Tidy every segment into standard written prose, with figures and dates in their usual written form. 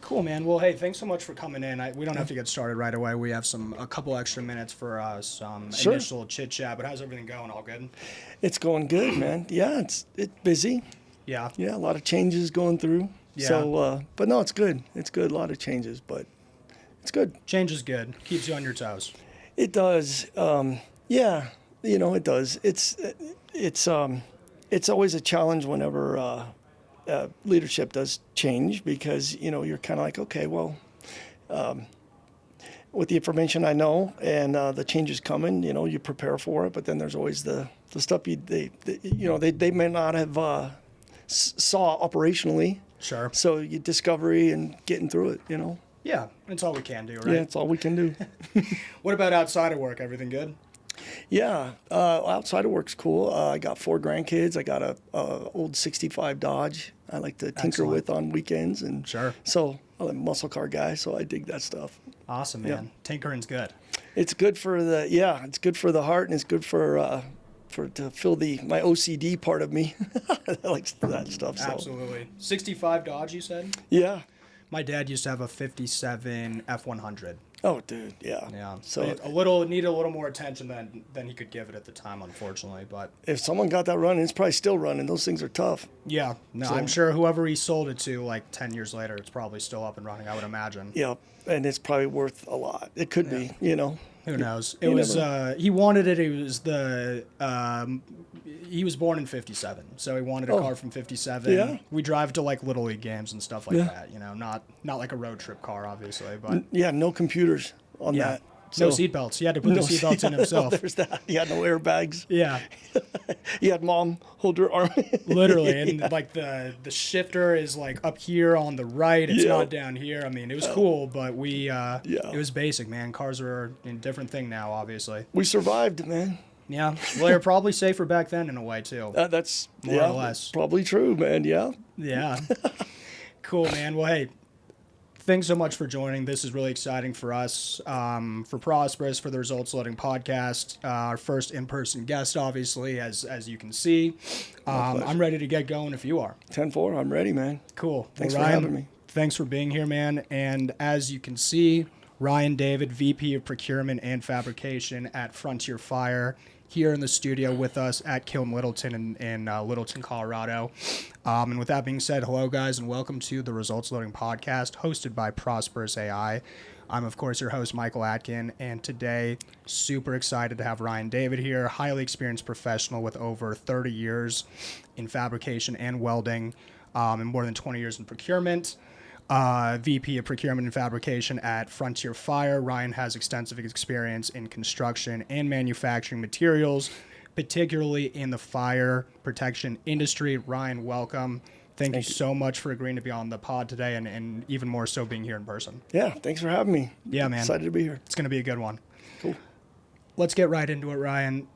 Cool, man. Well, hey, thanks so much for coming in. We don't have to get started right away. We have a couple extra minutes for some Sure. initial chit chat. But how's everything going? All good? It's going good, man. Yeah, it's busy. Yeah. Yeah, a lot of changes going through. Yeah. So, but no, it's good. It's good. A lot of changes, but it's good. Change is good. Keeps you on your toes. It does. Yeah, it does. It's always a challenge whenever leadership does change because you're kind of like, okay, well, with the information I know and the changes coming, you prepare for it. But then there's always the stuff they may not have saw operationally. Sure. So you discovery and getting through it. Yeah, that's all we can do, right? Yeah, it's all we can do. What about outside of work? Everything good? Yeah, outside of work's cool. I got 4 grandkids. I got a old '65 Dodge. I like to tinker Excellent. with on weekends, and Sure. So I'm a muscle car guy, so I dig that stuff. Awesome, man. Yeah. Tinkering's good. It's good for it's good for the heart, and it's good for to fill my OCD part of me. I like that stuff. So. Absolutely. 65 Dodge, you said? Yeah. My dad used to have a 57 F100. Oh, dude. Yeah. Yeah. So Needed a little more attention than he could give it at the time, unfortunately. But if someone got that running, it's probably still running. Those things are tough. yeah, no, So- I'm sure whoever he sold it to, like 10 years later, it's probably still up and running. I would imagine. Yeah, and it's probably worth a lot. It could be. Who knows? You It was. never- He wanted it. It was he was born in '57, so he wanted a car from '57. Yeah. We drive to like little league games and stuff like Yeah. that. Not like a road trip car, obviously, but Yeah, no computers on yeah, that. no So- seatbelts. He had to put the seatbelts in himself. There's that. He had no airbags. Yeah. He had mom hold her arm. Literally, and like the shifter is like up here on the right. It's Yeah. not down here. I mean, it was cool, but Yeah. it was basic, man. Cars are a different thing now, obviously. We survived, man. Yeah, well, they were probably safer back then in a way too. That's More or less. probably true, man. Yeah. Yeah, cool, man. Well, hey, thanks so much for joining. This is really exciting for us, for Prosperous, for the Results Loading podcast. Our first in-person guest, obviously, as you can see. I'm ready to get going if you are. 10-4. I'm ready, man. Cool. Thanks Well, for Ryan, having me. Thanks for being here, man. And as you can see, Ryan David, VP of Procurement and Fabrication at Frontier Fire, here in the studio with us at Kiln Littleton in Littleton, Colorado. And with that being said, hello, guys, and welcome to the Results Loading podcast hosted by Prosperous AI. I'm, of course, your host, Michael Atkin, and today, super excited to have Ryan David here, highly experienced professional with over 30 years in fabrication and welding, and more than 20 years in procurement. VP of Procurement and Fabrication at Frontier Fire. Ryan has extensive experience in construction and manufacturing materials, particularly in the fire protection industry. Ryan, welcome. Thank you so much for agreeing to be on the pod today and even more so being here in person. Yeah. Thanks for having me. Yeah, man. Excited to be here. It's going to be a good one. Cool. Let's get right into it, Ryan.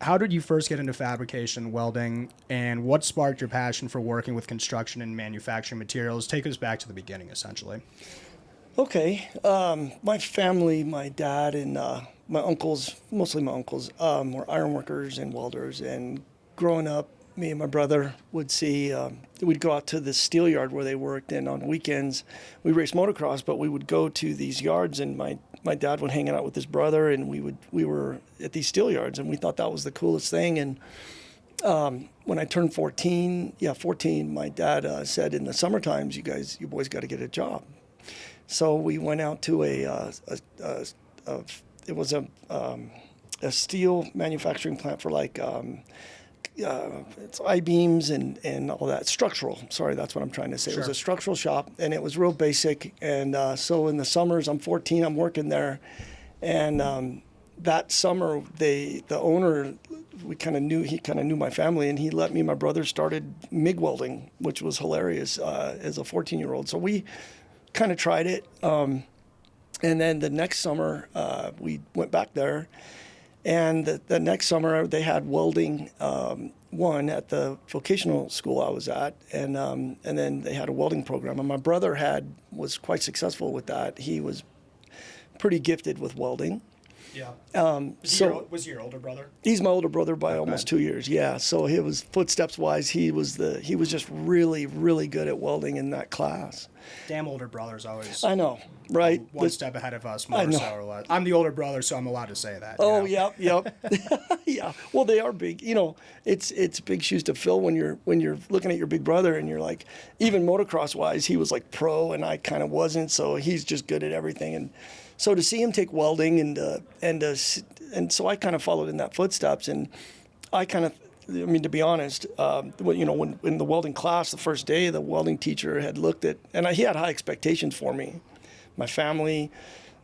How did you first get into fabrication, welding, and what sparked your passion for working with construction and manufacturing materials? Take us back to the beginning, essentially. Okay. My family, my dad and my uncles, mostly my uncles, were ironworkers and welders. And growing up, me and my brother would see, we'd go out to the steel yard where they worked. And on weekends, we raced motocross, but we would go to these yards and my dad would hang out with his brother and we were at these steel yards and we thought that was the coolest thing. And when I turned 14, my dad said in the summer times, you boys got to get a job. So we went out to it was a steel manufacturing plant for like it's I-beams and all that structural. Sorry, that's what I'm trying to say. Sure. It was a structural shop and it was real basic. And so in the summers, I'm 14, I'm working there, and that summer the owner, he kind of knew my family, and he let me and my brother started MIG welding, which was hilarious as a 14-year-old. So we kind of tried it, and then the next summer we went back there, and the next summer they had welding one at the vocational school I was at, and then they had a welding program, and my brother was quite successful with that. He was pretty gifted with welding. Yeah. So Was he your older brother? he's my older brother by almost 2 years. Yeah. So he was footsteps wise. He was just really, really good at welding in that class. Damn older brothers always. I know, right? One step ahead of us, I more know. so or less. I'm the older brother, so I'm allowed to say that. Oh, you know? yep. Yeah. Well, they are big. You know, it's big shoes to fill when you're looking at your big brother and you're like, even motocross wise, he was like pro and I kind of wasn't. So he's just good at everything. And so to see him take welding and so I kind of followed in that footsteps. And I kind of, I mean, to be honest, when in the welding class, the first day, the welding teacher had looked at, and he had high expectations for me, my family,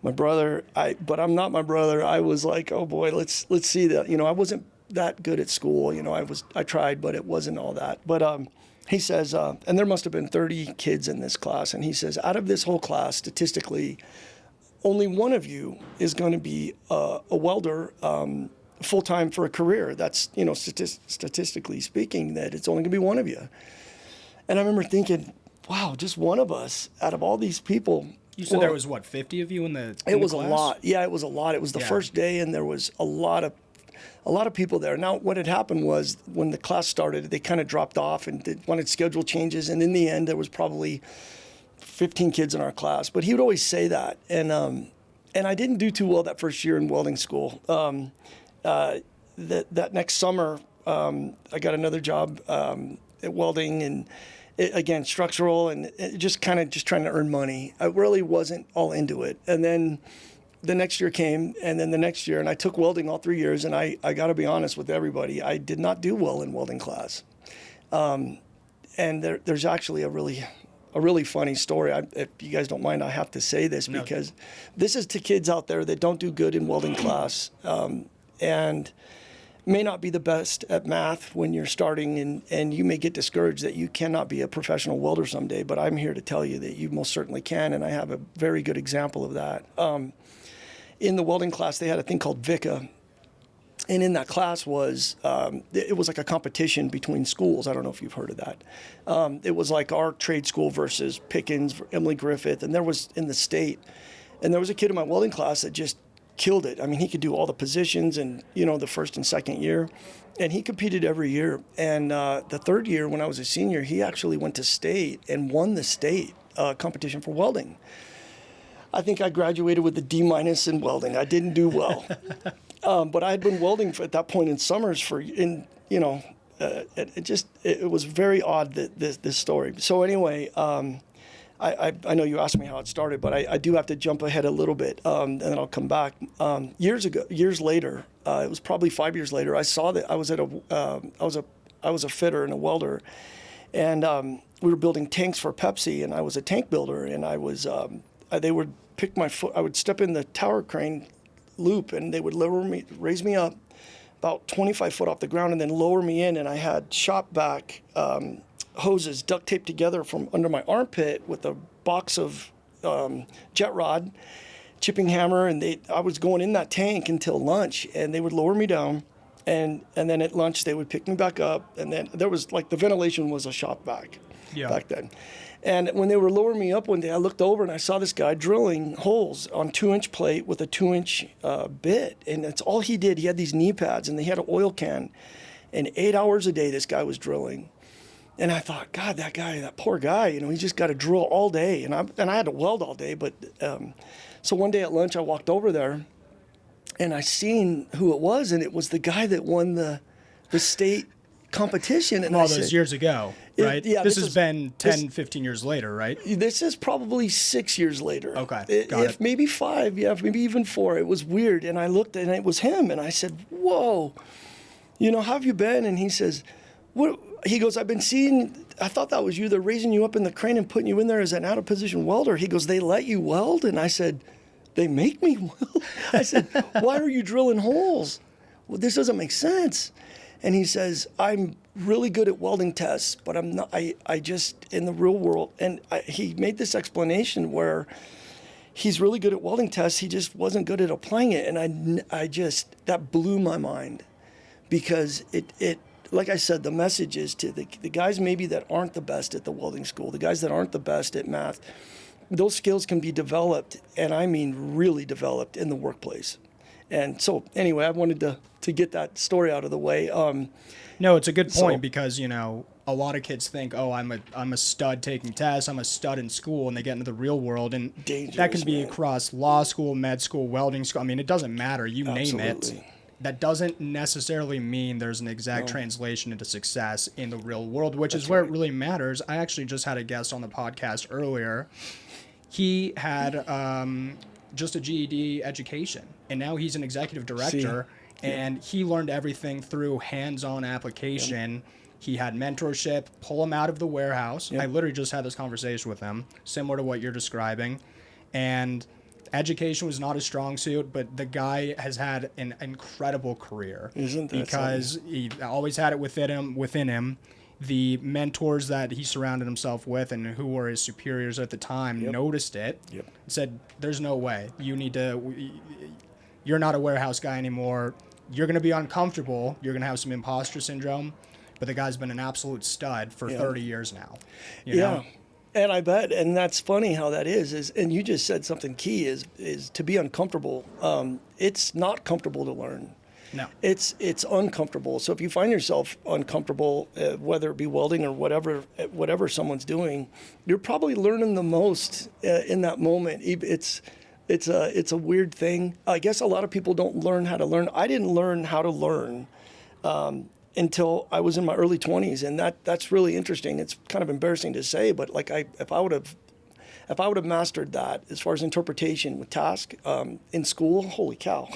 my brother. But I'm not my brother. I was like, oh boy, let's see that. You know, I wasn't that good at school. You know, I tried, but it wasn't all that. But he says, and there must have been 30 kids in this class, and he says, out of this whole class, statistically, only one of you is going to be a welder. Full-time for a career. That's, you know, statistically speaking, that it's only gonna be one of you. And I remember thinking, wow, just one of us out of all these people. You said there was what, 50 of you in the It was class? a lot. Yeah, it was a lot. It was the first day and there was a lot of people there. Now what had happened was when the class started, they kind of dropped off and wanted schedule changes, and in the end there was probably 15 kids in our class. But he would always say that. And I didn't do too well that first year in welding school. That next summer, I got another job at welding, and again, structural, and just trying to earn money. I really wasn't all into it. And then the next year came, and then the next year, and I took welding all 3 years, and I got to be honest with everybody, I did not do well in welding class. And there's actually a really funny story. If you guys don't mind, I have to say this because this is to kids out there that don't do good in welding class. And may not be the best at math when you're starting, and you may get discouraged that you cannot be a professional welder someday, but I'm here to tell you that you most certainly can, and I have a very good example of that. In the welding class, they had a thing called VICA, and in that class was, it was like a competition between schools. I don't know if you've heard of that. It was like our trade school versus Pickens, Emily Griffith, and there was in the state, and there was a kid in my welding class that just killed it. I mean, he could do all the positions and, you know, the first and second year, and he competed every year. And the third year, when I was a senior, he actually went to state and won the state competition for welding. I think I graduated with a D- in welding. I didn't do well. But I had been welding at that point in summers it was very odd, that this story. So anyway, I know you asked me how it started, but I do have to jump ahead a little bit, and then I'll come back. Years later, it was probably 5 years later, I saw that I was a fitter and a welder, and we were building tanks for Pepsi, and I was a tank builder, and they would pick my foot. I would step in the tower crane loop, and they would raise me up about 25 foot off the ground, and then lower me in, and I had shop back hoses duct taped together from under my armpit with a box of jet rod, chipping hammer, and I was going in that tank until lunch, and they would lower me down, and then at lunch they would pick me back up, and then there was like the ventilation was a shop back back then. And when they were lowering me up one day, I looked over and I saw this guy drilling holes on 2-inch plate with a 2-inch bit, and that's all he did. He had these knee pads, and they had an oil can, and 8 hours a day this guy was drilling. And I thought, God, that poor guy, you know, he just got to drill all day. And I had to weld all day. But so one day at lunch, I walked over there and I seen who it was. And it was the guy that won the state competition. And all those years ago, right? This has been 10, 15 years later, right? This is probably 6 years later. Okay, got it. Maybe 5, maybe even 4. It was weird. And I looked and it was him. And I said, whoa, you know, how have you been? And he says, what? He goes, I thought that was you. They're raising you up in the crane and putting you in there as an out-of-position welder. He goes, they let you weld? And I said, they make me weld? I said, why are you drilling holes? Well, this doesn't make sense. And he says, I'm really good at welding tests, but I'm not, I just, in the real world, and he made this explanation where he's really good at welding tests, he just wasn't good at applying it. And that blew my mind, because it like I said, the message is to the guys maybe that aren't the best at the welding school, the guys that aren't the best at math, those skills can be developed, and I mean really developed in the workplace. And so anyway, I wanted to get that story out of the way. No, it's a good point So- because, you know, a lot of kids think, oh, I'm a stud taking tests, I'm a stud in school, and they get into the real world, and that Dangerous, can be man. across law school, med school, welding school. I mean, it doesn't matter. You name it. Absolutely. That doesn't necessarily mean there's an exact translation into success in the real world, which is where it really matters. I actually just had a guest on the podcast earlier. He had just a GED education, and now he's an executive director, and he learned everything through hands-on application. He had mentorship, pull him out of the warehouse. I literally just had this conversation with him, similar to what you're describing. And education was not a strong suit, but the guy has had an incredible career. Isn't that because he always had it within him. The mentors that he surrounded himself with and who were his superiors at the time noticed it. Said, there's no way. You're not a warehouse guy anymore. You're going to be uncomfortable. You're going to have some imposter syndrome. But the guy's been an absolute stud for 30 years now. You know? And I bet, and that's funny how that is, and you just said something key is to be uncomfortable. It's not comfortable to learn. No. It's uncomfortable. So if you find yourself uncomfortable, whether it be welding or whatever someone's doing, you're probably learning the most in that moment. It's a weird thing. I guess a lot of people don't learn how to learn. I didn't learn how to learn until I was in my early 20s, and that's really interesting. It's kind of embarrassing to say, but like if I would have mastered that as far as interpretation with task in school, holy cow!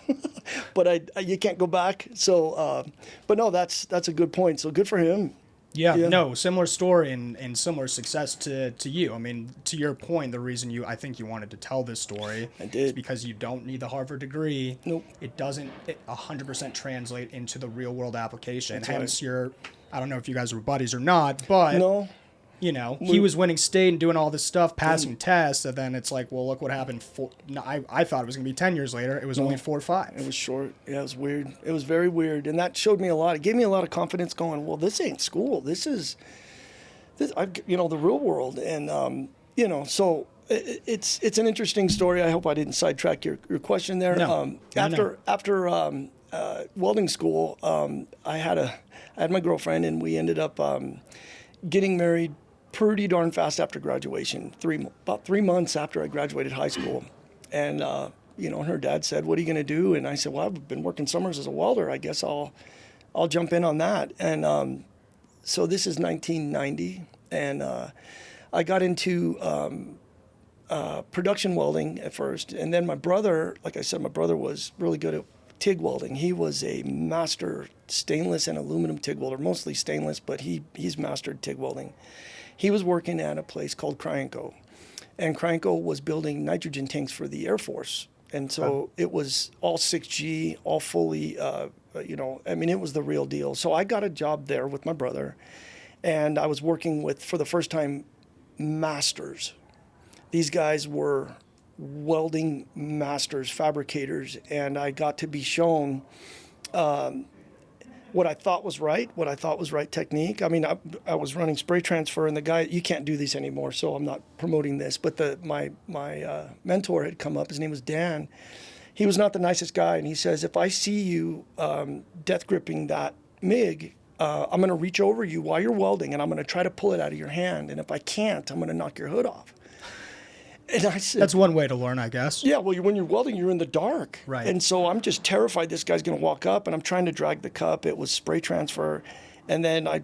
But you can't go back. So, but no, that's a good point. So good for him. Yeah, no, similar story and similar success to you. I mean, to your point, the reason I think you wanted to tell this story is because you don't need the Harvard degree. Nope. It doesn't 100% translate into the real world application. That's Hence right. I don't know if you guys were buddies or not, but No. you know, he was winning state and doing all this stuff, passing tests, and then it's like, well, look what happened. I thought it was going to be 10 years later. It was only 4 or 5. It was short. Yeah, it was weird. It was very weird, and that showed me a lot. It gave me a lot of confidence. Going, well, this ain't school. This is the real world, and so it's an interesting story. I hope I didn't sidetrack your question there. No. After welding school, I had my girlfriend, and we ended up getting married pretty darn fast after graduation. About 3 months after I graduated high school, and her dad said, "What are you going to do?" And I said, "Well, I've been working summers as a welder. I guess I'll jump in on that." And so this is 1990, and I got into production welding at first, and then my brother, like I said, my brother was really good at TIG welding. He was a master stainless and aluminum TIG welder, mostly stainless, but he's mastered TIG welding. He was working at a place called Cryanco, and Cryanco was building nitrogen tanks for the Air Force. And so it was all 6G, all fully, it was the real deal. So I got a job there with my brother, and I was working with, for the first time, masters. These guys were welding masters, fabricators, and I got to be shown what I thought was right technique. I mean, I was running spray transfer, and the guy, you can't do these anymore, so I'm not promoting this, but my mentor had come up. His name was Dan. He was not the nicest guy, and he says, if I see you death gripping that MIG, I'm going to reach over you while you're welding, and I'm going to try to pull it out of your hand, and if I can't, I'm going to knock your hood off. And I said, That's one way to learn, I guess. yeah, well, when you're welding, you're in the dark. Right. And so I'm just terrified this guy's going to walk up, and I'm trying to drag the cup. It was spray transfer. And then I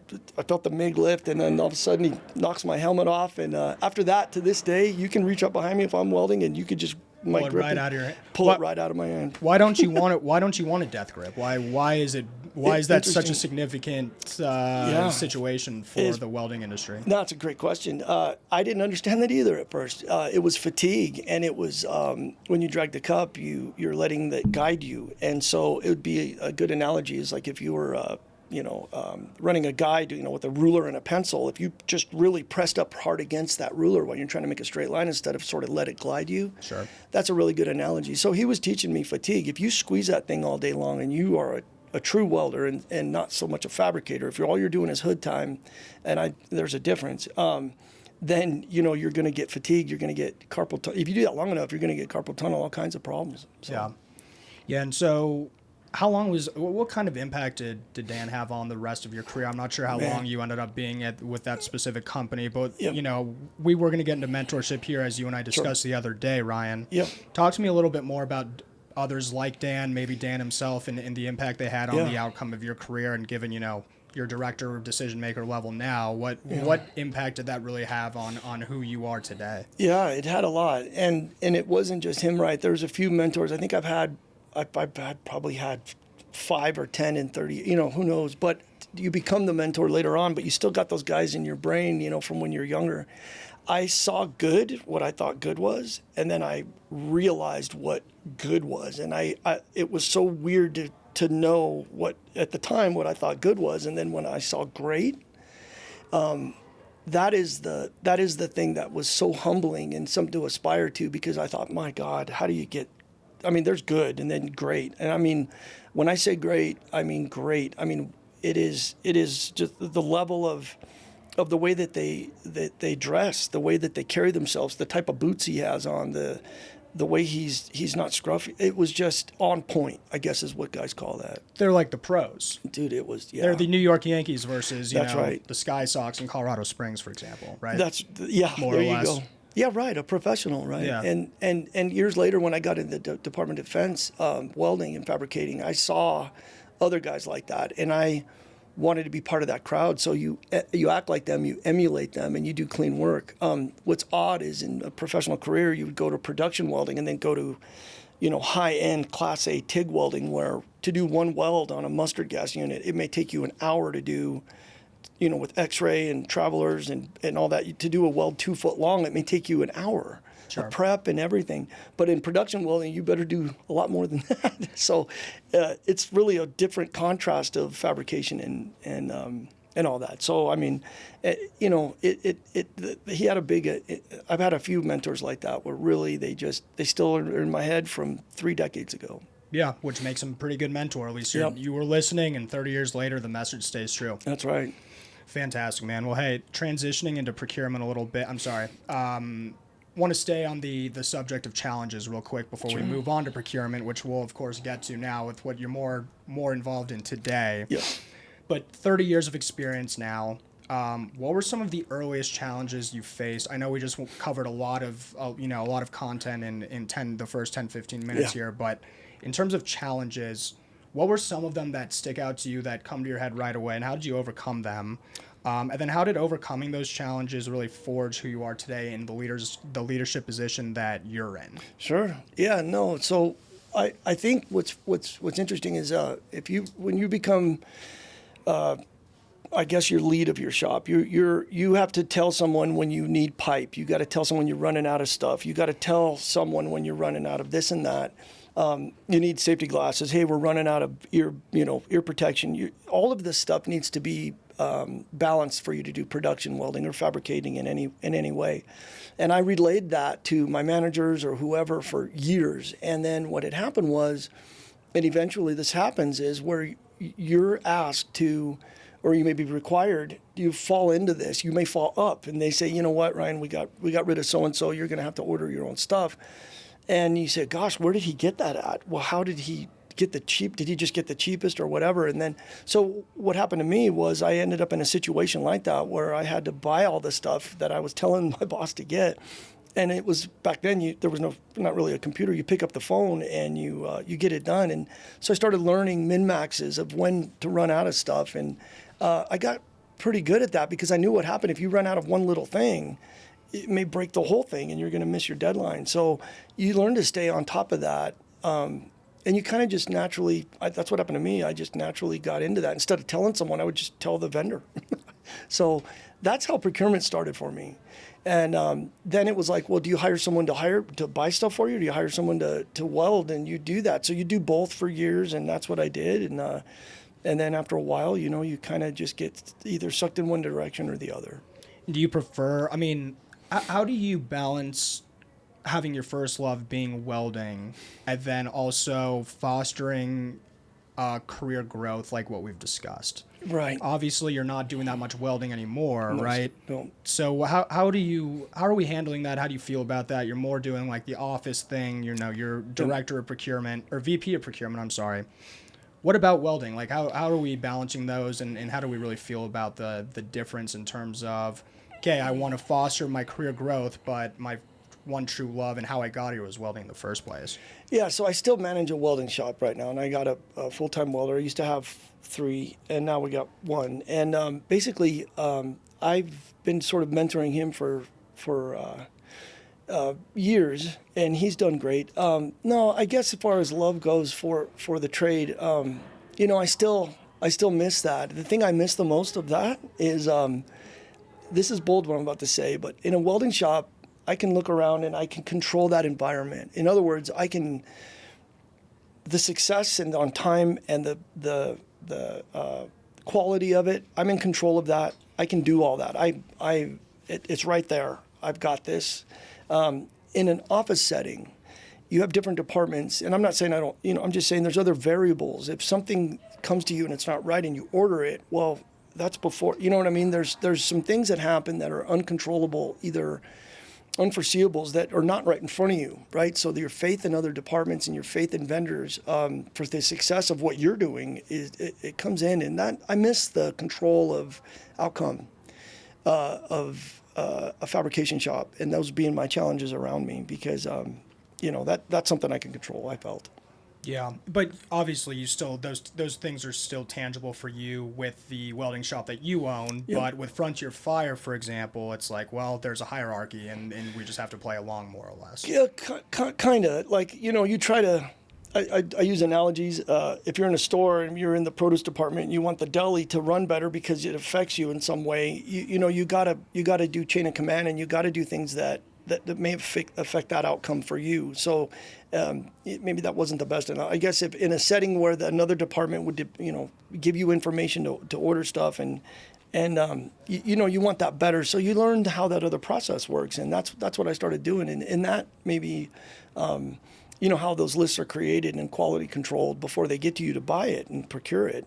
felt the MIG lift, and then all of a sudden he knocks my helmet off. And after that, to this day, you can reach up behind me if I'm welding, and you could just Pull it right out of your hand. Pull it right out of my hand. Why don't you want it? Why don't you want a death grip? Why is that such a significant situation for the welding industry? No, it's a great question. I didn't understand that either at first. It was fatigue, and it was when you drag the cup, you're letting that guide you. And so it would be a good analogy is like if you were running a guide, with a ruler and a pencil, if you just really pressed up hard against that ruler while you're trying to make a straight line instead of sort of let it glide you. Sure. That's a really good analogy. So he was teaching me fatigue. If you squeeze that thing all day long and you are a true welder and not so much a fabricator, if all you're doing is hood time, and there's a difference, then you're going to get fatigued. You're going to get carpal tunnel. If you do that long enough, you're going to get carpal tunnel, all kinds of problems. So. Yeah. Yeah, and so how long was what kind of impact did Dan have on the rest of your career? I'm not sure how Man. long you ended up being at with that specific company, but Yep. you know, we were going to get into mentorship here as you and I Sure. discussed the other day, Ryan. Yep. Talk to me a little bit more about others like Dan, maybe Dan himself, and the impact they had on Yeah. the outcome of your career, and given, you know, your director or decision maker level now, Yeah. what impact did that really have on who you are today? Yeah, it had a lot, and it wasn't just him. Right, there's a few mentors. I think I've probably had 5 or 10 in 30. You know, who knows? But you become the mentor later on. But you still got those guys in your brain. You know, from when you're younger. I saw good, what I thought good was, and then I realized what good was, and it was so weird to know what at the time what I thought good was, and then when I saw great. That is the thing that was so humbling and something to aspire to, because I thought, my God, how do you get? I mean, there's good and then great, and I mean, when I say great, I mean great. I mean it is just the level of the way that they dress, the way that they carry themselves, the type of boots he has on, the way he's not scruffy. It was just on point, I guess is what guys call that. They're like the pros. Dude, it was, yeah. They're the New York Yankees versus, you That's know, right. the Sky Sox in Colorado Springs, for example, right? More or there you less. go. Yeah, right, a professional, right? Yeah. And years later, when I got into the Department of Defense, welding and fabricating, I saw other guys like that, and I wanted to be part of that crowd. So you act like them, you emulate them, and you do clean work. What's odd is in a professional career, you would go to production welding and then go to, you know, high-end Class A TIG welding, where to do one weld on a mustard gas unit, it may take you an hour to do, you know, with X-ray and travelers and all that. To do a weld 2 foot long, it may take you an hour. Sure. A prep and everything. But in production welding, you better do a lot more than that. So it's really a different contrast of fabrication and all that. So I mean, you know, he had a big. I've had a few mentors like that where really they still are in my head from 3 decades ago. Yeah, which makes him a pretty good mentor. At least Yep. you were listening, and 30 years later, the message stays true. That's right. Fantastic, man. Well, hey, transitioning into procurement a little bit. I'm sorry. Want to stay on the subject of challenges real quick before we move on to procurement, which we'll of course get to now with what you're more involved in today. Yeah. But 30 years of experience now. What were some of the earliest challenges you faced? I know we just covered a lot of content in the first 10, 15 minutes Yeah. here, but in terms of challenges, what were some of them that stick out to you that come to your head right away, and how did you overcome them? And then how did overcoming those challenges really forge who you are today in the leadership position that you're in? Sure. Yeah. No. So I think what's interesting is when you become I guess your lead of your shop. You have to tell someone when you need pipe. You got to tell someone you're running out of stuff. You got to tell someone when you're running out of this and that. You need safety glasses. Hey, we're running out of ear protection. All of this stuff needs to be balanced for you to do production welding or fabricating in any way. And I relayed that to my managers or whoever for years. And then what had happened was, and eventually this happens, is where you're asked to, or you may be required, you fall into this. You may fall up, and they say, you know what, Ryan, we got rid of so and so. You're going to have to order your own stuff. And you say, gosh, where did he get that at? Well, how did he get the cheap? Did he just get the cheapest or whatever? And then, so what happened to me was I ended up in a situation like that where I had to buy all the stuff that I was telling my boss to get. And it was back then. There was not really a computer. You pick up the phone and you get it done. And so I started learning min-maxes of when to run out of stuff. And I got pretty good at that because I knew what happened if you run out of one little thing. It may break the whole thing and you're going to miss your deadline. So you learn to stay on top of that. And you kind of just naturally, that's what happened to me. I just naturally got into that. Instead of telling someone, I would just tell the vendor. So that's how procurement started for me. And then it was like, well, do you hire someone to buy stuff for you? Or do you hire someone to weld? And you do that. So you do both for years. And that's what I did. And then after a while, you kind of just get either sucked in one direction or the other. Do you prefer, how do you balance having your first love being welding and then also fostering career growth like what we've discussed? Right. Obviously, you're not doing that much welding anymore, right? No. So how are we handling that? How do you feel about that? You're more doing like the office thing, you're director of procurement or VP of procurement, I'm sorry. What about welding? Like how are we balancing those, and how do we really feel about the difference in terms of, okay, I want to foster my career growth, but my one true love and how I got here was welding in the first place? Yeah, so I still manage a welding shop right now, and I got a full-time welder. I used to have 3, and now we got 1. And basically, I've been sort of mentoring him for years, and he's done great. No, I guess as far as love goes for the trade, I still miss that. The thing I miss the most of that is, this is bold what I'm about to say, but in a welding shop, I can look around and I can control that environment. In other words, the success and on time and the quality of it, I'm in control of that. I can do all that. It's right there. I've got this. In an office setting, you have different departments, and I'm not saying I don't, I'm just saying there's other variables. If something comes to you and it's not right and you order it, well, that's before, you know what I mean? There's some things that happen that are uncontrollable, either unforeseeables that are not right in front of you, right? So your faith in other departments and your faith in vendors for the success of what you're doing, it comes in, and that I miss the control of outcome of a fabrication shop, and those being my challenges around me, because that's something I can control, I felt. Yeah, but obviously you still those things are still tangible for you with the welding shop that you own. Yep. But with Frontier Fire, for example, it's like, well, there's a hierarchy, and we just have to play along more or less. Yeah, kind of. Like, you try to. I use analogies. If you're in a store and you're in the produce department, and you want the deli to run better because it affects you in some way. You gotta do chain of command, and you gotta do things that may affect that outcome for you. So maybe that wasn't the best. And I guess if in a setting where another department would, give you information to order stuff, and you want that better. So you learned how that other process works, and that's what I started doing. And that maybe, how those lists are created and quality controlled before they get to you to buy it and procure it.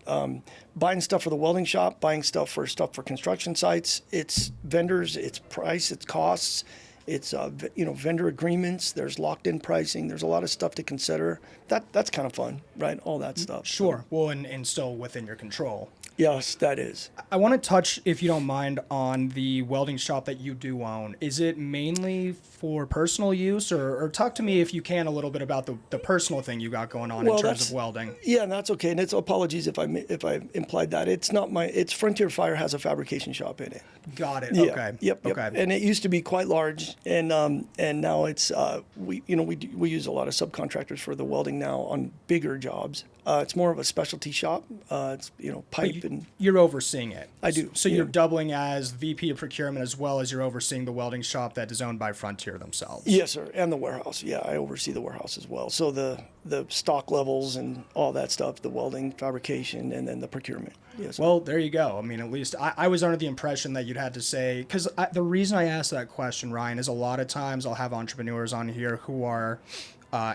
Buying stuff for the welding shop, buying stuff for construction sites, it's vendors, it's price, it's costs. It's vendor agreements. There's locked-in pricing. There's a lot of stuff to consider. That's kind of fun, right? All that stuff. Sure. Well, and still within your control. Yes, that is. I want to touch, if you don't mind, on the welding shop that you do own. Is it mainly for personal use, or talk to me, if you can, a little bit about the personal thing you got going on in terms of welding? Yeah, and that's okay. And it's apologies if I implied that. It's not it's Frontier Fire has a fabrication shop in it. Got it. Yeah. Okay. Yep. Okay. And it used to be quite large, and now it's we use a lot of subcontractors for the welding now on bigger jobs. It's more of a specialty shop. It's pipe and you're overseeing it. I do. So you're doubling as VP of procurement, as well as you're overseeing the welding shop that is owned by Frontier themselves. Yes, sir, and the warehouse. Yeah, I oversee the warehouse as well. So the stock levels and all that stuff, the welding, fabrication, and then the procurement. Yes. Well, there you go. I mean, at least I was under the impression that you'd had to say, because the reason I asked that question, Ryan, is a lot of times I'll have entrepreneurs on here who are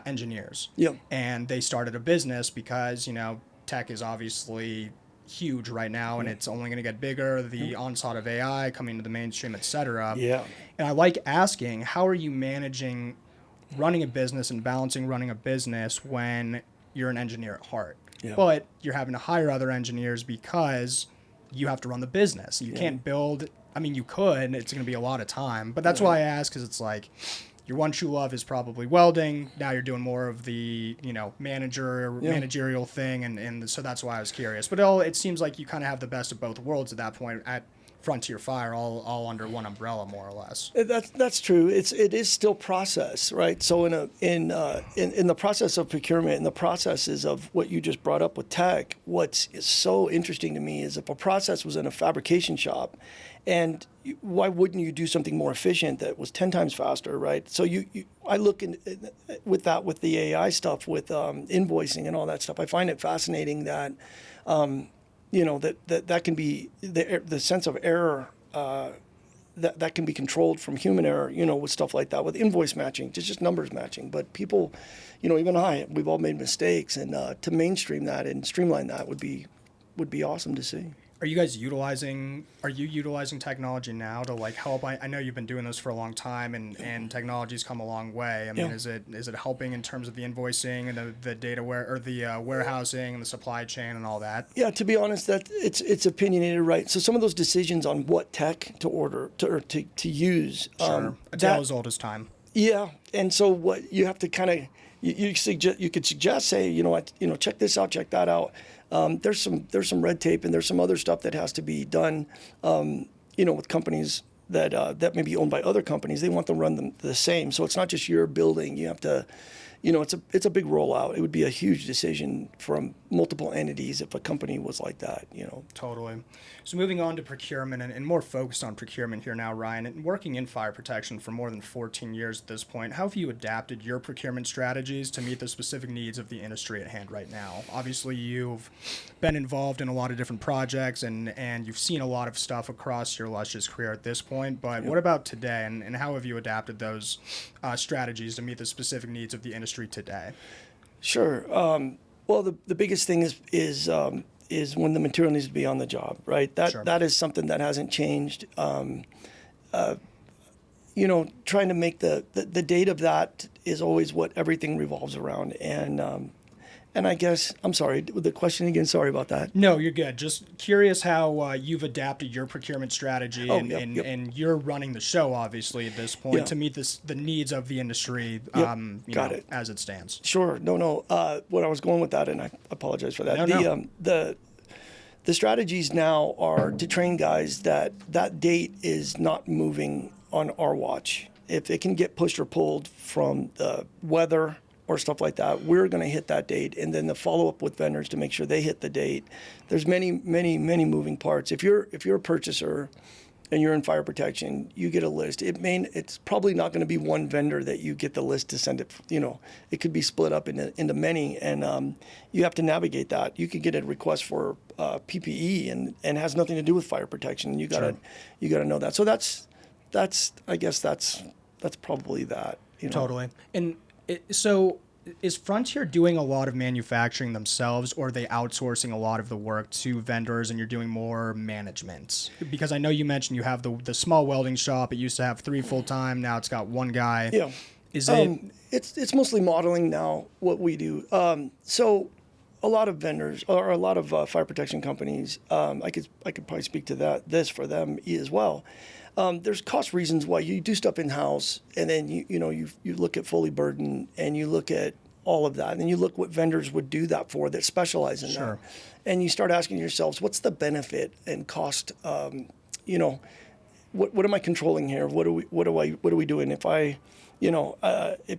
engineers. Yep. And they started a business because, tech is obviously huge right now, and it's only going to get bigger. The onslaught of AI coming to the mainstream, et cetera. Yeah. And I like asking, how are you managing running a business and balancing running a business when you're an engineer at heart? Yeah. But you're having to hire other engineers because you have to run the business. You can't build. I mean, you could. It's going to be a lot of time. But that's why I ask, because it's like, your one true love is probably welding. Now you're doing more of the, managerial thing. And so that's why I was curious. But it seems like you kind of have the best of both worlds at that point at Frontier Fire, all under one umbrella, more or less. That's true. It is still process, right? So in the process of procurement, in the processes of what you just brought up with tech, what's so interesting to me is if a process was in a fabrication shop, and why wouldn't you do something more efficient that was 10 times faster, right? So I look with the AI stuff, with invoicing and all that stuff. I find it fascinating that, that can be the sense of error that can be controlled from human error, with stuff like that, with invoice matching, just numbers matching. But people, even we've all made mistakes, and to mainstream that and streamline that would be awesome to see. Are you utilizing technology now to like help? I know you've been doing this for a long time and technology's come a long way. I mean, Yeah. is it helping in terms of the invoicing and the data warehousing and the supply chain and all that? Yeah, to be honest, that it's opinionated, right? So some of those decisions on what tech to order to use, Sure. A tale as old as time. yeah, and so what you have to kind of you could suggest, say, you know what, check this out, check that out. There's some red tape and there's some other stuff that has to be done, with companies that may be owned by other companies. They want to run them the same, so it's not just your building. You have to, it's a big rollout. It would be a huge decision from multiple entities if a company was like that. Totally. So moving on to procurement and more focused on procurement here now, Ryan, and working in fire protection for more than 14 years at this point, how have you adapted your procurement strategies to meet the specific needs of the industry at hand right now? Obviously, you've been involved in a lot of different projects and you've seen a lot of stuff across your illustrious career at this point, but what about today and how have you adapted those strategies to meet the specific needs of the industry today? Sure. Well, the biggest thing is when the material needs to be on the job, right? That is something that hasn't changed. Trying to make the date of that is always what everything revolves around. And I guess, I'm sorry, the question again, sorry about that. No, you're good. Just curious how you've adapted your procurement strategy and you're running the show, obviously, at this point to meet the needs of the industry as it stands. Sure. No. What I was going with that, and I apologize for that. The strategies now are to train guys that date is not moving on our watch. If it can get pushed or pulled from the weather or stuff like that, we're going to hit that date, and then the follow up with vendors to make sure they hit the date. There's many moving parts. If you're a purchaser and you're in fire protection, you get a list. It's probably not going to be one vendor that you get the list to send it. It could be split up into many, and you have to navigate that. You could get a request for PPE and has nothing to do with fire protection. You gotta know that. So that's I guess that's probably that. Totally. And so is Frontier doing a lot of manufacturing themselves, or are they outsourcing a lot of the work to vendors and you're doing more management? Because I know you mentioned you have the small welding shop. It used to have 3 full-time. Now it's got 1 guy. Yeah. Is it? It's mostly modeling now what we do. So a lot of vendors or a lot of fire protection companies, I could probably speak to this for them as well. There's cost reasons why you do stuff in-house, and then you look at fully burdened, and you look at all of that, and then you look what vendors would do that for that specialize in that, and you start asking yourselves, what's the benefit and cost? What am I controlling here? What are we doing? If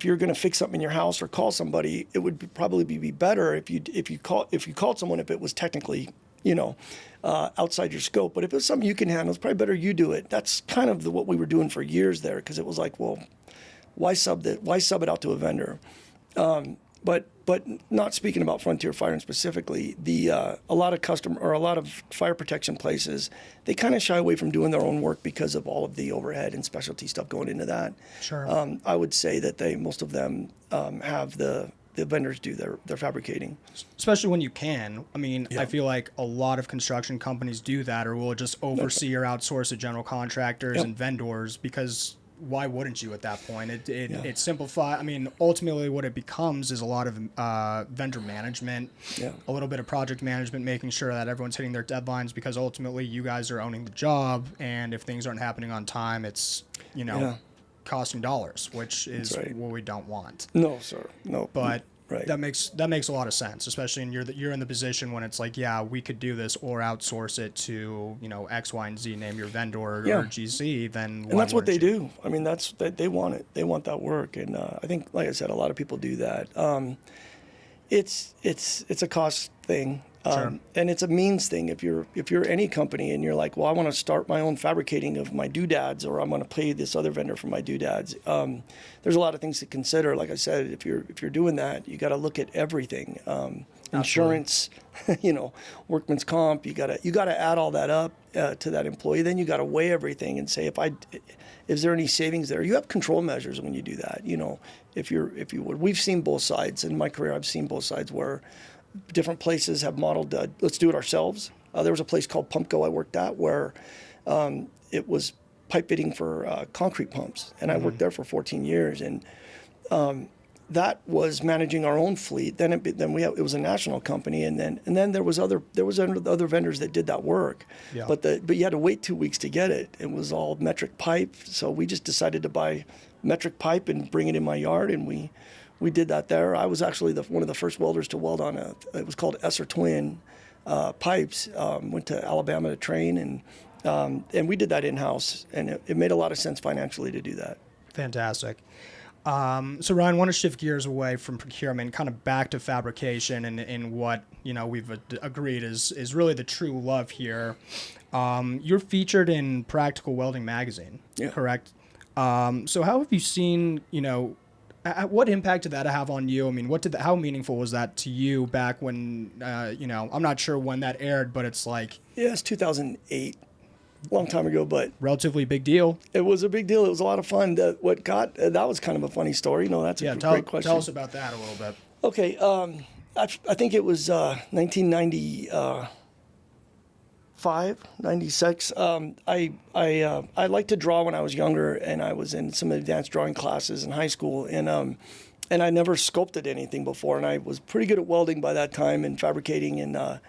you're going to fix something in your house or call somebody, it would probably be better if you called someone if it was technically outside your scope. But if it's something you can handle, it's probably better you do it. That's kind of what we were doing for years there, because it was like, well, why sub it out to a vendor? But not speaking about Frontier Fire specifically, a lot of fire protection places, they kind of shy away from doing their own work because of all of the overhead and specialty stuff going into that. Sure. I would say that most of them have the vendors do their fabricating. Especially when you can. I mean, I feel like a lot of construction companies do that, or will just oversee or outsource to general contractors and vendors, because why wouldn't you at that point? It simplifies. I mean, ultimately what it becomes is a lot of vendor management, a little bit of project management, making sure that everyone's hitting their deadlines, because ultimately you guys are owning the job, and if things aren't happening on time, it's, costing dollars, which is what we don't want. No, sir. No. But that makes a lot of sense, especially when you're in the position when it's like, we could do this or outsource it to X, Y, and Z, name your vendor or GC. Then and that's what they do. I mean, they want it. They want that work, and I think, like I said, a lot of people do that. It's a cost thing. And it's a means thing. If you're any company and you're like, well, I want to start my own fabricating of my doodads, or I'm going to pay this other vendor for my doodads. There's a lot of things to consider. Like I said, if you're doing that, you got to look at everything. Insurance, workman's comp. You got to add all that up to that employee. Then you got to weigh everything and say, is there any savings there? You have control measures when you do that. If you would, we've seen both sides in my career. I've seen both sides where different places have modeled, let's do it ourselves, There was a place called Pumpco I worked at where it was pipe fitting for concrete pumps, and I worked there for 14 years, and that was managing our own fleet. Then it was a national company, and then there was other vendors that did that work. Yeah. But you had to wait 2 weeks to get it. It was all metric pipe, so we just decided to buy metric pipe and bring it in my yard, and we did that there. I was actually one of the first welders to weld on it was called Esser Twin pipes. Went to Alabama to train, and we did that in-house, and it made a lot of sense financially to do that. Fantastic. So Ryan, I want to shift gears away from procurement, kind of back to fabrication and what, we've agreed is really the true love here. You're featured in Practical Welding Magazine, Yeah. correct? So how have you seen, what impact did that have on you? I mean, how meaningful was that to you back when, I'm not sure when that aired, but it's like... Yeah, it's 2008. Long time ago, but relatively big deal. It was a big deal. It was a lot of fun. That was kind of a funny story. That's a great question. Tell us about that a little bit. Okay, I think it was 1995, 96. I liked to draw when I was younger, and I was in some advanced drawing classes in high school, and I never sculpted anything before, and I was pretty good at welding by that time and fabricating, and I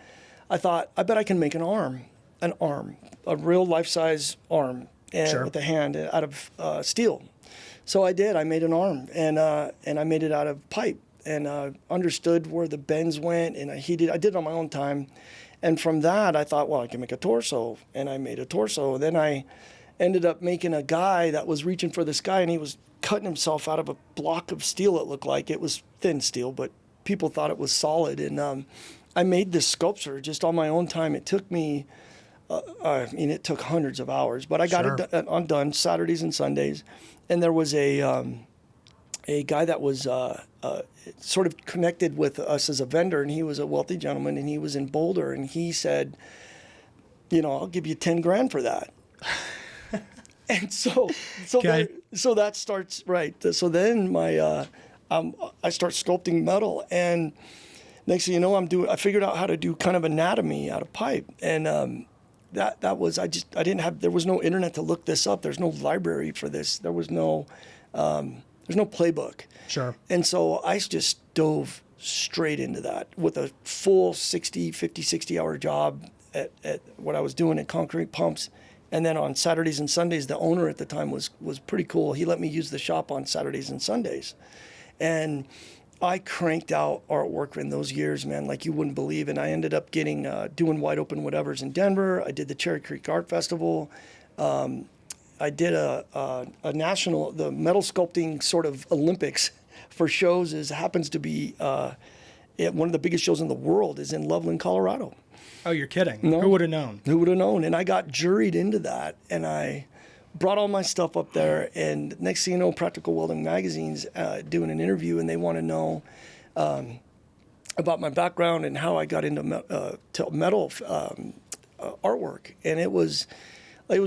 thought, I bet I can make an arm, a real life-size arm, and Sure. with a hand out of steel. So I did. I made an arm, and I made it out of pipe, and understood where the bends went, and I did it on my own time. And from that, I thought, well, I can make a torso, and I made a torso. And then I ended up making a guy that was reaching for the sky, and he was cutting himself out of a block of steel. It looked like it was thin steel, but people thought it was solid. And I made this sculpture just on my own time. It took me. It took hundreds of hours, but I got Sure. it undone Saturdays and Sundays. And there was a guy that was sort of connected with us as a vendor, and he was a wealthy gentleman, and he was in Boulder, and he said, I'll give you 10 grand for that. And so Okay. so that starts right. So then I start sculpting metal, and next thing you know, I figured out how to do kind of anatomy out of pipe, and that was there was no internet to look this up. There's no library for this. There's no playbook. Sure. And so I just dove straight into that with a full 50-60 hour job at what I was doing at concrete pumps. And then on Saturdays and Sundays, the owner at the time was pretty cool. He let me use the shop on Saturdays and Sundays. And I cranked out artwork in those years, man, like you wouldn't believe. And I ended up doing Wide Open Whatevers in Denver. I did the Cherry Creek Art Festival. I did the metal sculpting sort of Olympics for shows. Happens to be one of the biggest shows in the world is in Loveland, Colorado. Oh, you're kidding. No. Who would have known? Who would have known? And I got juried into that, and I brought all my stuff up there, and next thing you know, Practical Welding Magazine's doing an interview, and they want to know about my background and how I got into metal artwork. And it was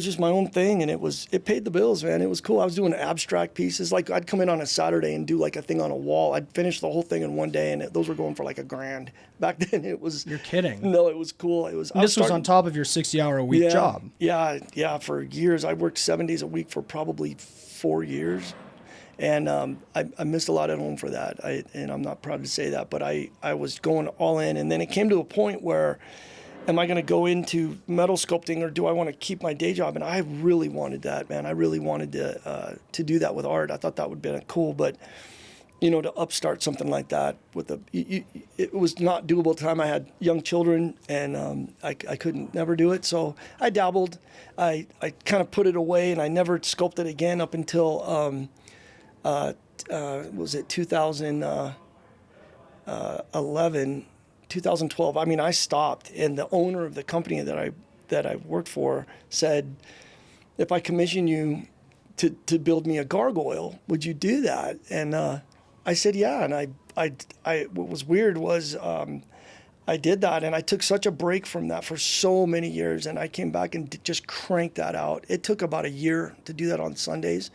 just my own thing, and it paid the bills, man. It was cool. I was doing abstract pieces. Like I'd come in on a Saturday and do like a thing on a wall. I'd finish the whole thing in one day, and those were going for like $1,000. Back then it was. You're kidding. No, it was cool. This was on top of your 60-hour-a-week job. Yeah. For years, I worked 7 days a week for probably 4 years, and I missed a lot at home for that. And I'm not proud to say that, but I was going all in, and then it came to a point where. Am I going to go into metal sculpting, or do I want to keep my day job? And I really wanted that, man. I really wanted to do that with art. I thought that would have been cool, but to upstart something like that it was not doable at the time. I had young children, and I couldn't never do it. So I dabbled. I kind of put it away, and I never sculpted again up until was it 2011. 2012. I mean, I stopped, and the owner of the company that I worked for said, "If I commission you to build me a gargoyle, would you do that?" And I said, "Yeah." And what was weird was I did that, and I took such a break from that for so many years, and I came back and just cranked that out. It took about a year to do that on Sundays,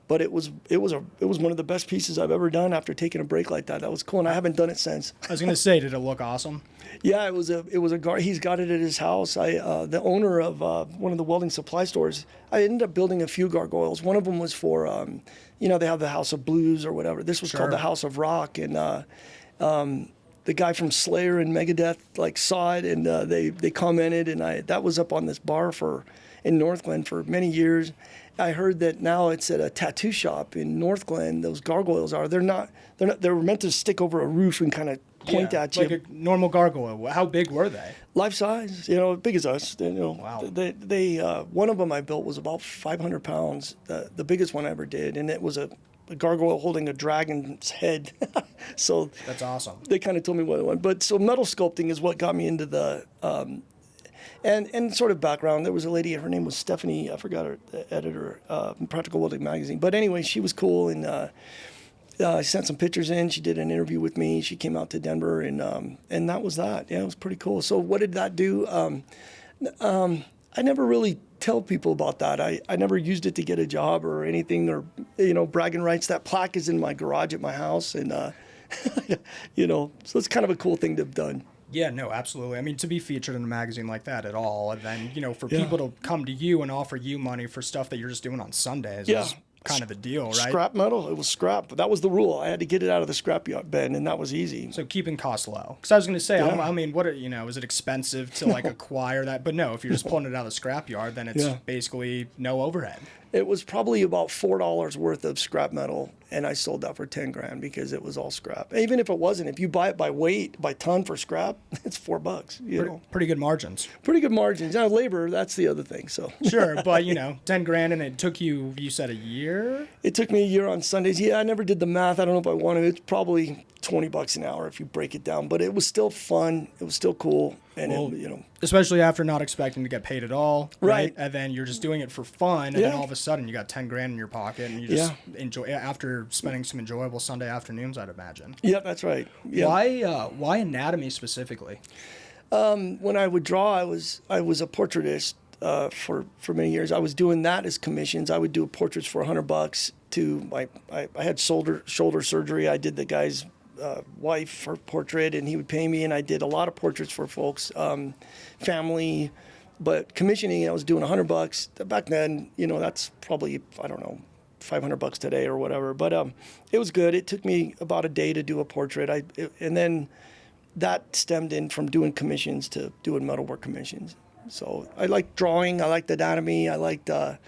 but it was one of the best pieces I've ever done after taking a break like that. That was cool, and I haven't done it since. I was gonna say, did it look awesome? Yeah, it was a he's got it at his house. The owner of one of the welding supply stores. I ended up building a few gargoyles. One of them was for they have the House of Blues or whatever. This was Sure. called the House of Rock, and the guy from Slayer and Megadeth saw it, and they commented, and that was up on this bar in North Glen for many years. I heard that now it's at a tattoo shop in North Glen. Those gargoyles they're meant to stick over a roof and kind of point at you. Like a normal gargoyle. How big were they? Life size, big as us. Wow. They one of them I built was about 500 pounds, the biggest one I ever did, and it was a gargoyle holding a dragon's head. So That's awesome. they kind of told me what it was. But so metal sculpting is what got me into the and sort of background. There was a lady, her name was Stephanie, I forgot her, the editor, Practical Welding Magazine. But anyway, she was cool, and I sent some pictures in. She did an interview with me. She came out to Denver, and that was that. Yeah, it was pretty cool. So what did that do? I never really tell people about that. I never used it to get a job or anything, or bragging rights. That plaque is in my garage at my house, and so it's kind of a cool thing to have done. Yeah, no, absolutely. I mean, to be featured in a magazine like that at all, and then, for people to come to you and offer you money for stuff that you're just doing on Sundays is kind of the deal, right? Scrap metal, it was scrap. That was the rule. I had to get it out of the scrap bin, and that was easy. So keeping costs low. Because I was going to say, I mean, is it expensive to acquire that? But no, if you're just pulling it out of the scrap yard, then it's basically no overhead. It was probably about $4 worth of scrap metal, and I sold that for $10,000 because it was all scrap. Even if it wasn't, if you buy it by weight, by ton for scrap, it's $4. Pretty good margins. Pretty good margins. Now labor, that's the other thing. So sure, but $10,000, and it took you said a year. It took me a year on Sundays. Yeah, I never did the math. I don't know if I wanted. It's probably $20 an hour if you break it down, but it was still fun. It was still cool, and especially after not expecting to get paid at all, right? And then you're just doing it for fun, and then all of a sudden you got $10,000 in your pocket, and you just enjoy after spending some enjoyable Sunday afternoons, I'd imagine. Yeah, that's right. Yeah. Why anatomy specifically? When I would draw, I was a portraitist for many years. I was doing that as commissions. I would do portraits for $100 I had shoulder surgery. I did the guy's wife, her portrait, and he would pay me, and I did a lot of portraits for folks, family, but commissioning, I was doing $100 back then. That's probably, I don't know, $500 today or whatever, but it was good. It took me about a day to do a portrait. And then that stemmed in from doing commissions to doing metalwork commissions. So I liked drawing, I liked anatomy, I liked the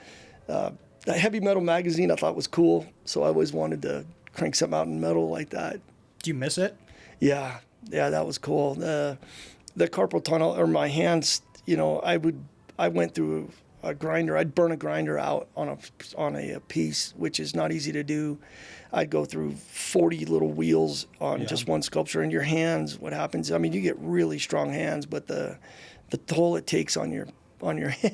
Heavy Metal Magazine. I thought was cool, so I always wanted to crank something out in metal like that. Do you miss it? Yeah, that was cool. The carpal tunnel, or my hands, I went through a grinder. I'd burn a grinder out on a piece, which is not easy to do. I'd go through 40 little wheels on just one sculpture. And your hands, what happens? I mean, you get really strong hands, but the toll it takes on your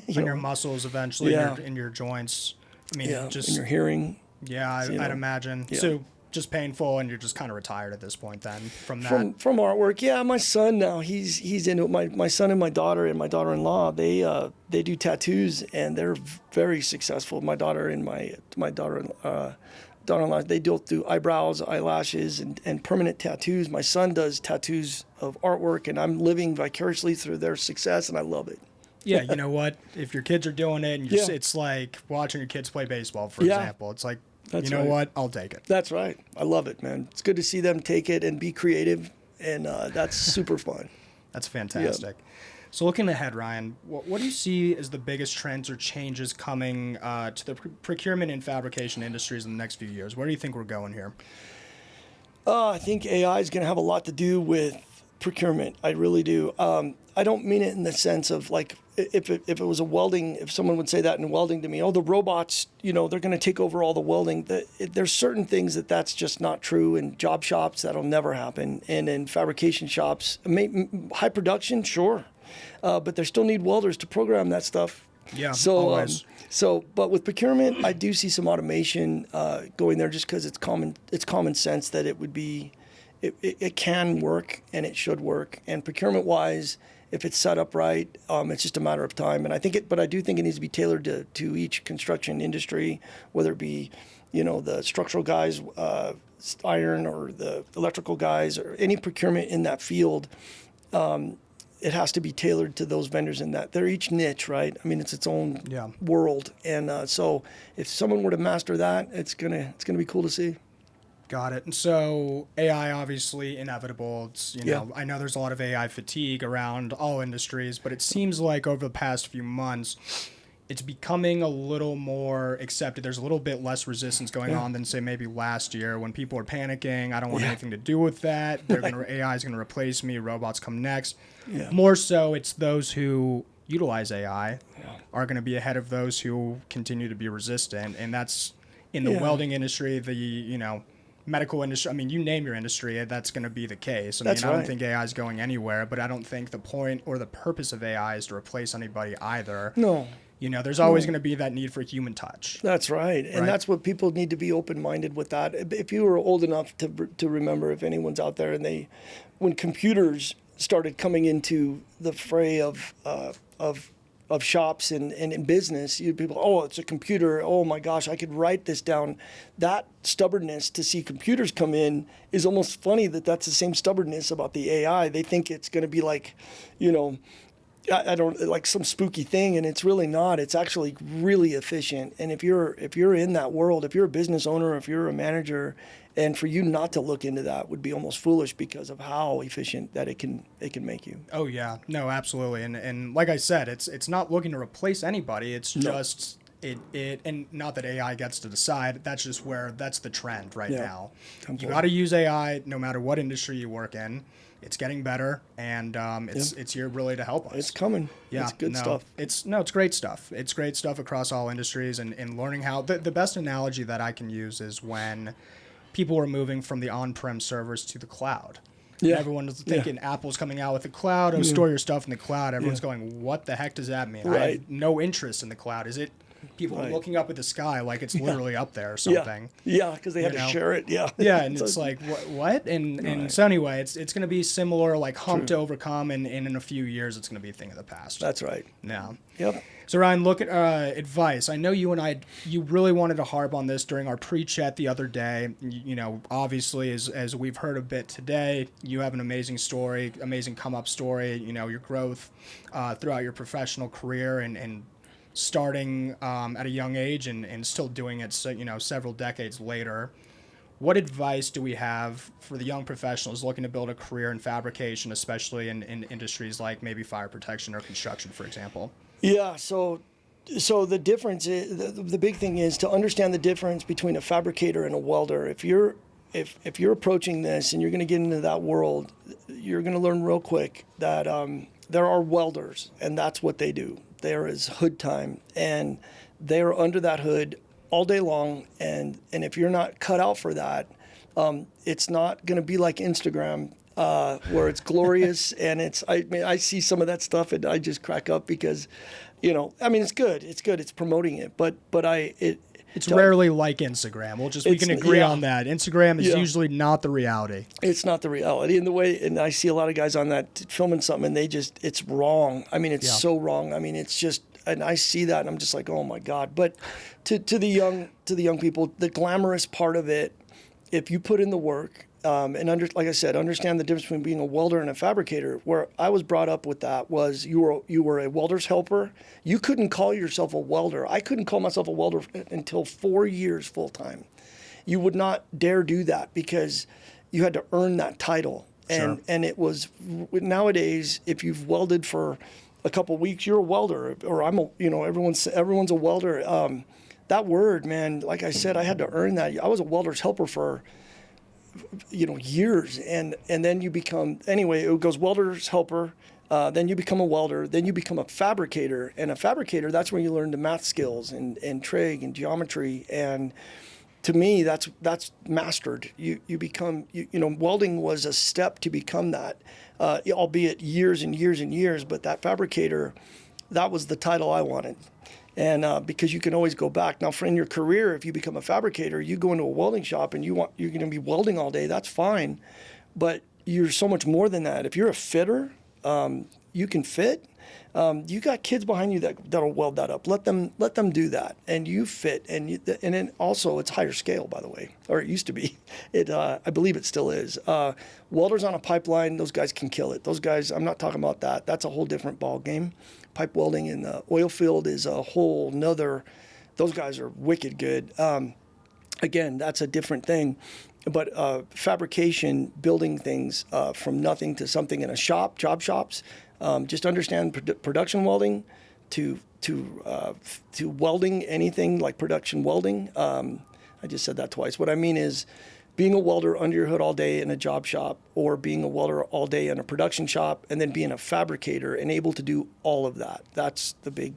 your muscles eventually, in your joints. I mean, just in your hearing. Yeah, I'd imagine. Yeah. So just painful, and you're just kind of retired at this point then from that? From artwork, yeah. My son now, he's into it. My son and my daughter-in-law, they do tattoos, and they're very successful. My daughter and my daughter-in-law, they do eyebrows, eyelashes, and permanent tattoos. My son does tattoos of artwork, and I'm living vicariously through their success, and I love it. Yeah, you know what? If your kids are doing it, and it's like watching your kids play baseball, for example. It's like, you know what? I'll take it. That's right. I love it, man. It's good to see them take it and be creative, and that's super fun. That's fantastic. Yeah. So looking ahead, Ryan, what do you see as the biggest trends or changes coming to the procurement and fabrication industries in the next few years? Where do you think we're going here? I think AI is going to have a lot to do with procurement. I really do. I don't mean it in the sense of like if it was a welding, if someone would say that in welding to me, the robots, they're going to take over all the welding. There's certain things that's just not true. In job shops, that'll never happen. And in fabrication shops, high production, sure. But they still need welders to program that stuff. Yeah, so, always. But with procurement, I do see some automation going there just because it's common sense that it would be, it can work and it should work. And procurement-wise, if it's set up right, it's just a matter of time. And I do think it needs to be tailored to each construction industry, whether it be the structural guys, iron, or the electrical guys, or any procurement in that field, it has to be tailored to those vendors in that they're each niche, right? I mean, it's its own world. And so if someone were to master that, it's gonna be cool to see. Got it. And so AI obviously inevitable. It's, I know there's a lot of AI fatigue around all industries, but it seems like over the past few months, it's becoming a little more accepted. There's a little bit less resistance going on than, say, maybe last year when people were panicking. I don't want anything to do with that. AI is going to replace me. Robots come next. Yeah. More so, it's those who utilize AI are going to be ahead of those who continue to be resistant. And that's in the welding industry, the, medical industry. I mean, you name your industry, that's going to be the case. I don't think AI is going anywhere, but I don't think the point or the purpose of AI is to replace anybody either. No. There's always going to be that need for human touch. That's right. And that's what people need to be open-minded with that. If you were old enough to remember, if anyone's out there, and when computers started coming into the fray of shops and in business, people, oh, it's a computer. Oh my gosh, I could write this down. That stubbornness to see computers come in is almost funny that's the same stubbornness about the AI. They think it's going to be like, I don't like some spooky thing, and it's really not. It's actually really efficient. And if you're in that world, if you're a business owner, if you're a manager, and for you not to look into that would be almost foolish because of how efficient that it can make you. Oh yeah, no, absolutely. And like I said, it's not looking to replace anybody. It's just it and not that AI gets to decide. That's just that's the trend right now. You got to use AI no matter what industry you work in. It's getting better, and it's here really to help us. It's coming. Yeah, it's good stuff. It's great stuff. It's great stuff across all industries, and learning how. The best analogy that I can use is when people were moving from the on-prem servers to the cloud. Yeah. Everyone was thinking Apple's coming out with the cloud. Oh, store your stuff in the cloud. Everyone's going, what the heck does that mean? Right. I have no interest in the cloud. Is it people looking up at the sky like it's literally up there or something? Yeah, because they had to share it. Yeah. Yeah, and it's like, what? And so anyway, it's going to be similar, like hump to overcome, and in a few years, it's going to be a thing of the past. That's right. Yeah. Yep. So Ryan, look at advice. I know you really wanted to harp on this during our pre-chat the other day. Obviously, as we've heard a bit today, you have an amazing story, amazing come-up story. Your growth throughout your professional career and starting at a young age and still doing it, several decades later. What advice do we have for the young professionals looking to build a career in fabrication, especially in industries like maybe fire protection or construction, for example? Yeah, so the difference is, the big thing is to understand the difference between a fabricator and a welder. If you're approaching this and you're going to get into that world, you're going to learn real quick that there are welders, and that's what they do. There is hood time, and they're under that hood all day long, and if you're not cut out for that, it's not going to be like Instagram, where it's glorious. And I see some of that stuff and I just crack up because, it's good. It's promoting it, but it's rarely like Instagram. We can agree on that. Instagram is usually not the reality. It's not the reality. And I see a lot of guys on that filming something and it's wrong. It's so wrong. It's just, and I see that and I'm just like, oh my God. But to the young people, the glamorous part of it, if you put in the work, like I said, understand the difference between being a welder and a fabricator. Where I was brought up with that was you were a welder's helper. You couldn't call yourself a welder. I couldn't call myself a welder until 4 years full time. You would not dare do that because you had to earn that title. And it was nowadays, if you've welded for a couple weeks, you're a welder, or everyone's a welder. That word, man, like I said, I had to earn that. I was a welder's helper for years, and then you become, anyway, it goes welder's helper, then you become a welder, then you become a fabricator, and a fabricator, that's where you learn the math skills and trig and geometry, and to me, that's mastered. You become, welding was a step to become that, albeit years and years and years, but that fabricator, that was the title I wanted. And because you can always go back. Now, in your career, if you become a fabricator, you go into a welding shop and you're going to be welding all day, that's fine. But you're so much more than that. If you're a fitter, you can fit. You got kids behind you that'll weld that up. Let them do that, and you fit. And then also it's higher scale, by the way, or it used to be. I believe it still is. Welders on a pipeline, those guys can kill it. Those guys, I'm not talking about that. That's a whole different ball game. Pipe welding in the oil field is a whole nother. Those guys are wicked good. Again, that's a different thing. But fabrication, building things from nothing to something in a shop, job shops, just understand production welding to welding anything like production welding. I just said that twice. What I mean is being a welder under your hood all day in a job shop, or being a welder all day in a production shop, and then being a fabricator and able to do all of that. That's the big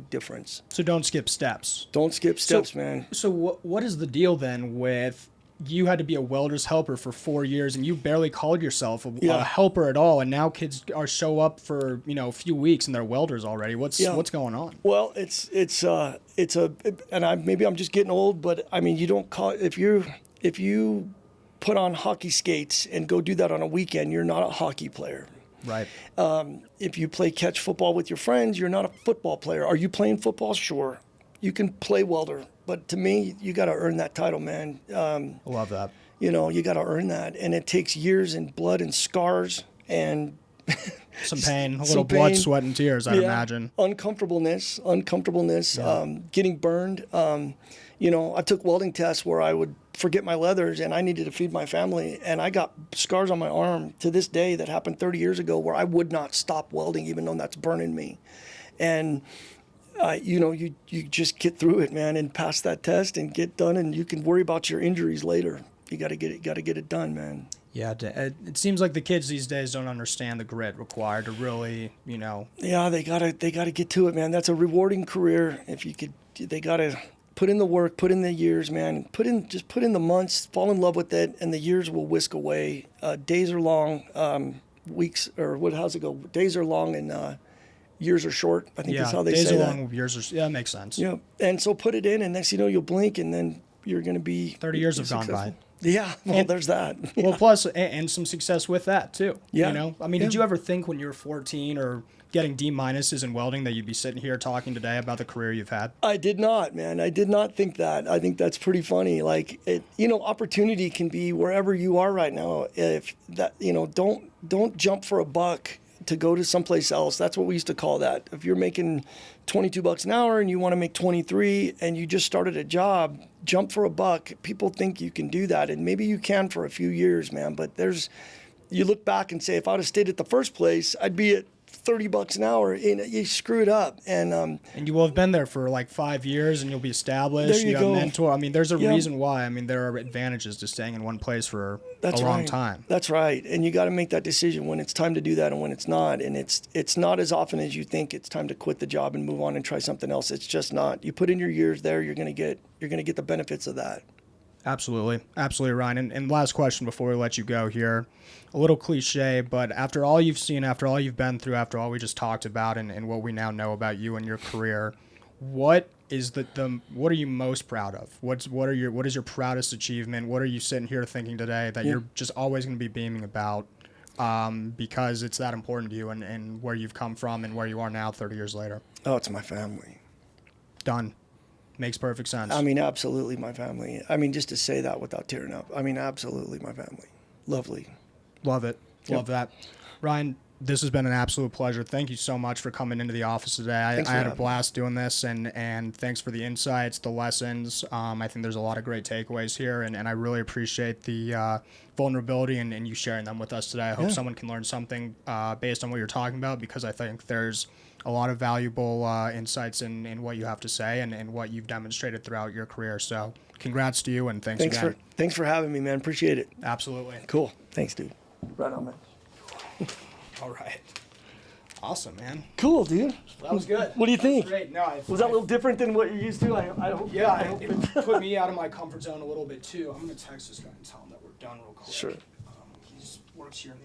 difference. So don't skip steps. Don't skip steps, man. So what is the deal then with you had to be a welder's helper for 4 years and you barely called yourself a helper at all, and now kids show up for a few weeks and they're welders already? What's going on? Well, maybe I'm just getting old, but I mean, you don't call if you put on hockey skates and go do that on a weekend, you're not a hockey player. Right. If you play catch football with your friends, you're not a football player. Are you playing football? Sure. You can play welder. But to me, you got to earn that title, man. I love that. You got to earn that. And it takes years and blood and scars and some pain, a little blood, sweat, and tears, I'd imagine. Uncomfortableness, getting burned. I took welding tests where I would forget my leathers and I needed to feed my family. And I got scars on my arm to this day that happened 30 years ago where I would not stop welding even though that's burning me. And, you just get through it, man, and pass that test and get done, and you can worry about your injuries later. You got to get it done, man. Yeah, it seems like the kids these days don't understand the grit required to really, Yeah, they gotta get to it, man. That's a rewarding career. They gotta put in the work, put in the years, man. Put in the months, fall in love with it, and the years will whisk away. Days are long, weeks, or how's it go? Days are long and years are short. I think that's how they say that. Days are long, years are. Yeah, that makes sense. Yeah, and so put it in, and next you'll blink, and then you're going to be 30 years have gone by. Yeah, well, there's that. Yeah. Well, plus, and some success with that, too. Yeah. I mean, did you ever think when you were 14 or getting D-minuses in welding that you'd be sitting here talking today about the career you've had? I did not, man. I did not think that. I think that's pretty funny. Like, opportunity can be wherever you are right now. If that, don't jump for a buck to go to someplace else. That's what we used to call that. If you're making $22 an hour and you want to make 23 and you just started a job, jump for a buck. People think you can do that, and maybe you can for a few years, man. But you look back and say, if I'd have stayed at the first place, I'd be at $30 an hour, and you screw it up. And you will have been there for like 5 years, and you'll be established. There you go. Got a mentor. I mean, there's a reason why. I mean, there are advantages to staying in one place for a long time. That's right. And you got to make that decision when it's time to do that and when it's not. And it's not as often as you think it's time to quit the job and move on and try something else. It's just not. You put in your years there, you're gonna get the benefits of that. Absolutely, Ryan. And last question before we let you go here. A little cliche, but after all you've seen, after all you've been through, after all we just talked about, and what we now know about you and your career, what is what are you most proud of? What is your proudest achievement? What are you sitting here thinking today that you're just always going to be beaming about because it's that important to you and where you've come from and where you are now 30 years later? Oh, it's my family. Done. Makes perfect sense. I mean, absolutely my family. I mean, just to say that without tearing up. I mean, absolutely my family. Lovely. Love it. Yep. Love that. Ryan, this has been an absolute pleasure. Thank you so much for coming into the office today. I had a blast doing this, and thanks for the insights, the lessons. I think there's a lot of great takeaways here, and I really appreciate the vulnerability and you sharing them with us today. I hope someone can learn something based on what you're talking about, because I think there's a lot of valuable insights in what you have to say and what you've demonstrated throughout your career. So congrats to you, and thanks again. Thanks for having me, man. Appreciate it. Absolutely. Cool. Thanks, dude. Right on, man. All right. Awesome, man. Cool, dude. That was good. What do you think? Great. No, was that a little different than what you're used to? I hope. Yeah, it put me out of my comfort zone a little bit too. I'm gonna text this guy and tell him that we're done real quick. Sure. He works here in the